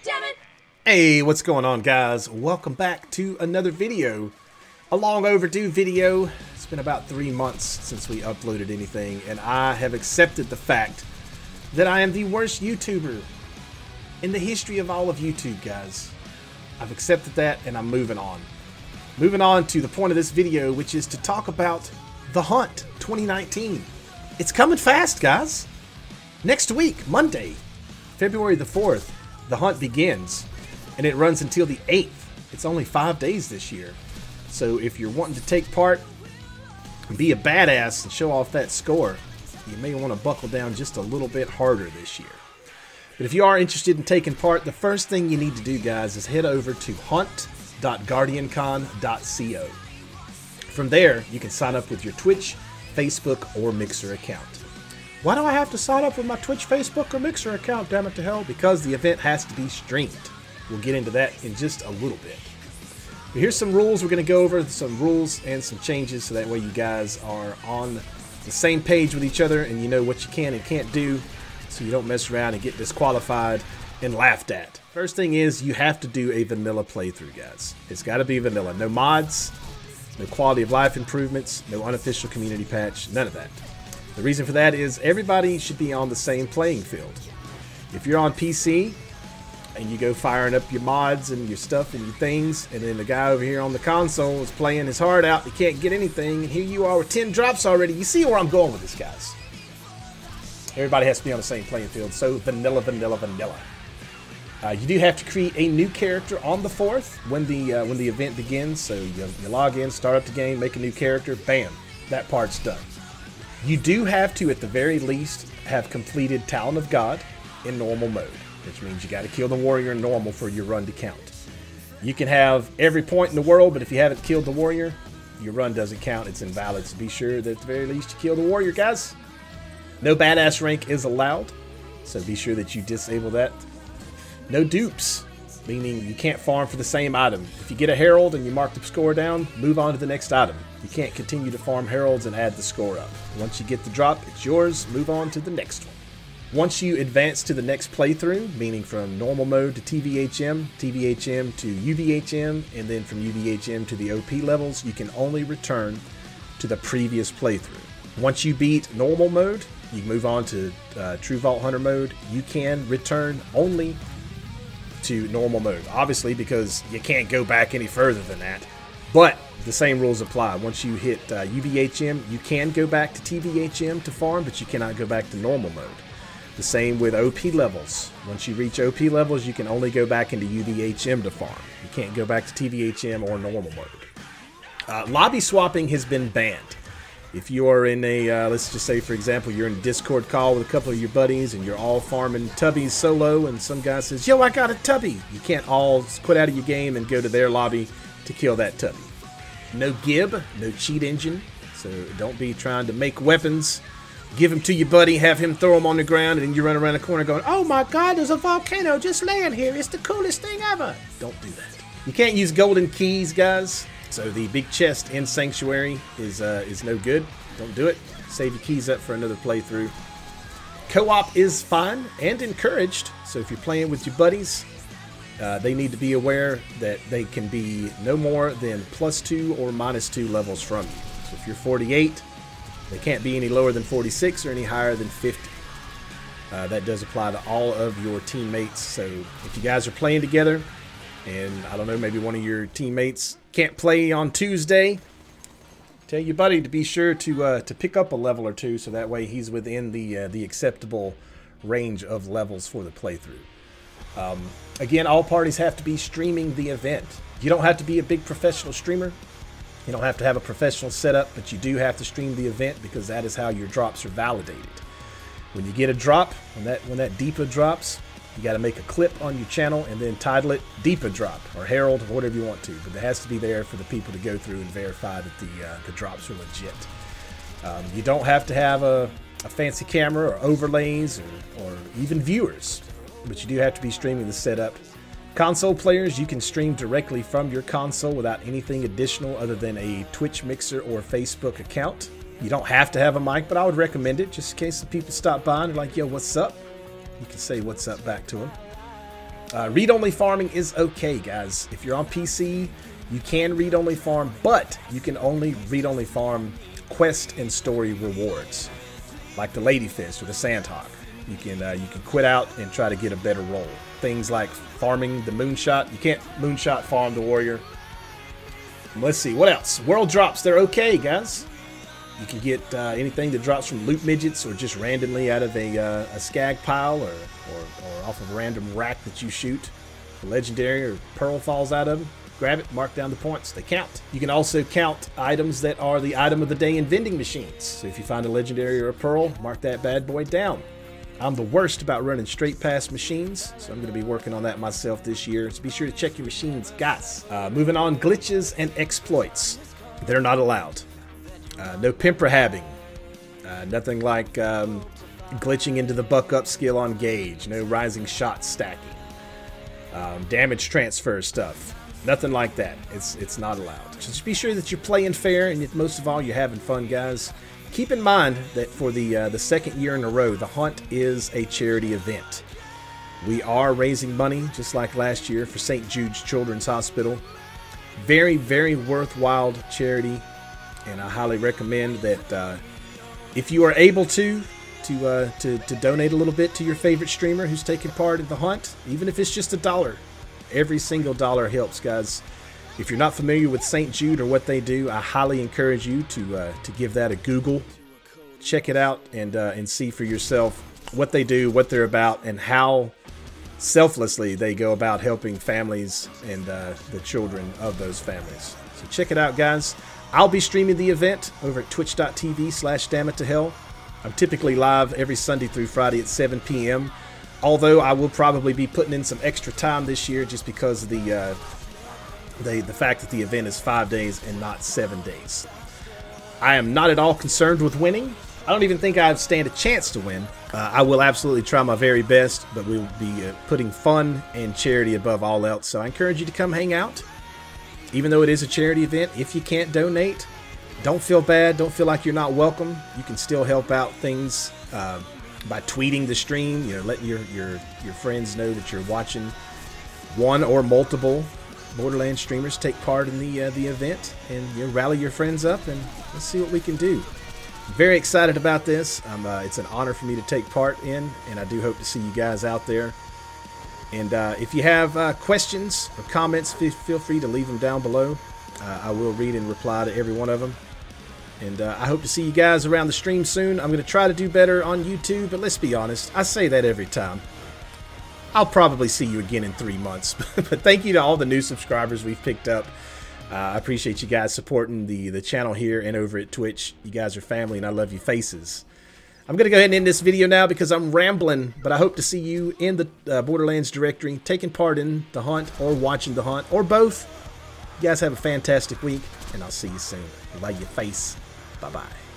Damn it! Hey, what's going on, guys? Welcome back to another video. A long overdue video. It's been about 3 months since we uploaded anything, and I have accepted the fact that I am the worst YouTuber in the history of all of YouTube, guys. I've accepted that, and I'm moving on. Moving on to the point of this video, which is to talk about The Hunt 2019. It's coming fast, guys. Next week, Monday, February the 4th, The Hunt begins, and it runs until the 8th. It's only 5 days this year. So if you're wanting to take part and be a badass and show off that score, you may want to buckle down just a little bit harder this year. But if you are interested in taking part, the first thing you need to do, guys, is head over to hunt.guardiancon.co. From there, you can sign up with your Twitch, Facebook, or Mixer account. Why do I have to sign up with my Twitch, Facebook, or Mixer account, damn it to hell? Because the event has to be streamed. We'll get into that in just a little bit. But here's some rules we're going to go over, some rules and some changes, so that way you guys are on the same page with each other and you know what you can and can't do, so you don't mess around and get disqualified and laughed at. First thing is, you have to do a vanilla playthrough, guys. It's got to be vanilla. No mods, no quality of life improvements, no unofficial community patch, none of that. The reason for that is everybody should be on the same playing field. If you're on PC and you go firing up your mods and your stuff and your things, and then the guy over here on the console is playing his heart out, he can't get anything, and here you are with 10 drops already. You see where I'm going with this, guys. Everybody has to be on the same playing field, so vanilla, vanilla, vanilla. You do have to create a new character on the 4th when the event begins, so you log in, start up the game, make a new character, bam, that part's done. You do have to, at the very least, have completed Talon of God in normal mode, which means you got to kill the warrior in normal for your run to count. You can have every point in the world, but if you haven't killed the warrior, your run doesn't count. It's invalid, so be sure that at the very least you kill the warrior, guys. No badass rank is allowed, so be sure that you disable that. No dupes, meaning you can't farm for the same item. If you get a herald and you mark the score down, move on to the next item. You can't continue to farm heralds and add the score up. Once you get the drop, it's yours. Move on to the next one. Once you advance to the next playthrough, meaning from normal mode to TVHM, TVHM to UVHM, and then from UVHM to the OP levels, you can only return to the previous playthrough. Once you beat normal mode, you move on to True Vault Hunter mode. You can return only to normal mode, obviously, because you can't go back any further than that. But the same rules apply. Once you hit UVHM, you can go back to TVHM to farm, but you cannot go back to normal mode. The same with OP levels. Once you reach OP levels, you can only go back into UVHM to farm. You can't go back to TVHM or normal mode. Lobby swapping has been banned. If you are in a, let's just say, for example, you're in a Discord call with a couple of your buddies and you're all farming tubbies solo, and some guy says, yo, I got a tubby. You can't all quit out of your game and go to their lobby to kill that tubby. No gib, no cheat engine, so don't be trying to make weapons, give them to your buddy, have him throw them on the ground, and then you run around the corner going, oh my god, there's a volcano just laying here. It's the coolest thing ever. Don't do that. You can't use golden keys, guys. So the big chest in Sanctuary is no good. Don't do it. Save your keys up for another playthrough. Co-op is fine and encouraged. So if you're playing with your buddies, they need to be aware that they can be no more than +2 or -2 levels from you. So if you're 48, they can't be any lower than 46 or any higher than 50. That does apply to all of your teammates. So if you guys are playing together, and I don't know, maybe one of your teammates can't play on Tuesday, tell your buddy to be sure to pick up a level or two, so that way he's within the acceptable range of levels for the playthrough. Again, all parties have to be streaming the event. You don't have to be a big professional streamer. You don't have to have a professional setup, but you do have to stream the event because that is how your drops are validated. When you get a drop, when that Deepa drops, you got to make a clip on your channel and then title it Deepa Drop or Herald or whatever you want to. But it has to be there for the people to go through and verify that the drops are legit. You don't have to have a fancy camera or overlays or even viewers, but you do have to be streaming the setup. Console players, you can stream directly from your console without anything additional other than a Twitch, Mixer, or Facebook account. You don't have to have a mic, but I would recommend it just in case the people stop by and they're like, yo, what's up? You can say what's up back to them. Read-only farming is okay, guys. If you're on PC, you can read-only farm, but you can only read-only farm quest and story rewards, like the Ladyfist or the Sandhawk. You can quit out and try to get a better roll. Things like farming the Moonshot. You can't Moonshot farm the Warrior. Let's see, what else? World drops, they're okay, guys. You can get anything that drops from loot midgets or just randomly out of a skag pile or off of a random rack that you shoot. A legendary or pearl falls out of them. Grab it, mark down the points, they count. You can also count items that are the item of the day in vending machines. So if you find a legendary or a pearl, mark that bad boy down. I'm the worst about running straight past machines, so I'm going to be working on that myself this year. So be sure to check your machines, guys. Moving on, glitches and exploits. They're not allowed. No pimper-habbing. Nothing like glitching into the buck-up skill on gauge. No rising shot stacking. Damage transfer stuff. Nothing like that. It's not allowed. So just be sure that you're playing fair, and most of all, you're having fun, guys. Keep in mind that for the second year in a row, the Hunt is a charity event. We are raising money, just like last year, for St. Jude's Children's Hospital. Very, very worthwhile charity, and I highly recommend that if you are able to donate a little bit to your favorite streamer who's taking part in the Hunt, even if it's just $1. Every single dollar helps, guys. If you're not familiar with St. Jude or what they do, I highly encourage you to give that a Google. Check it out and see for yourself what they do, what they're about, and how selflessly they go about helping families and the children of those families. So check it out, guys. I'll be streaming the event over at twitch.tv/dammit2hell. I'm typically live every Sunday through Friday at 7 p.m. Although I will probably be putting in some extra time this year just because of the fact that the event is 5 days and not 7 days. I am not at all concerned with winning. I don't even think I stand a chance to win. I will absolutely try my very best, but we'll be putting fun and charity above all else. So I encourage you to come hang out. Even though it is a charity event, if you can't donate, don't feel bad. Don't feel like you're not welcome. You can still help out things by tweeting the stream, letting your friends know that you're watching one or multiple Borderlands streamers take part in the event, and rally your friends up, and let's see what we can do. I'm very excited about this. It's an honor for me to take part in, and I do hope to see you guys out there. And if you have questions or comments, feel free to leave them down below. I will read and reply to every one of them. And I hope to see you guys around the stream soon. I'm going to try to do better on YouTube, but let's be honest, I say that every time. I'll probably see you again in 3 months. But thank you to all the new subscribers we've picked up. I appreciate you guys supporting the channel here and over at Twitch. You guys are family, and I love you faces. I'm going to go ahead and end this video now because I'm rambling, but I hope to see you in the Borderlands directory, taking part in the Hunt or watching the Hunt, or both. You guys have a fantastic week, and I'll see you soon. Love your face. Bye-bye.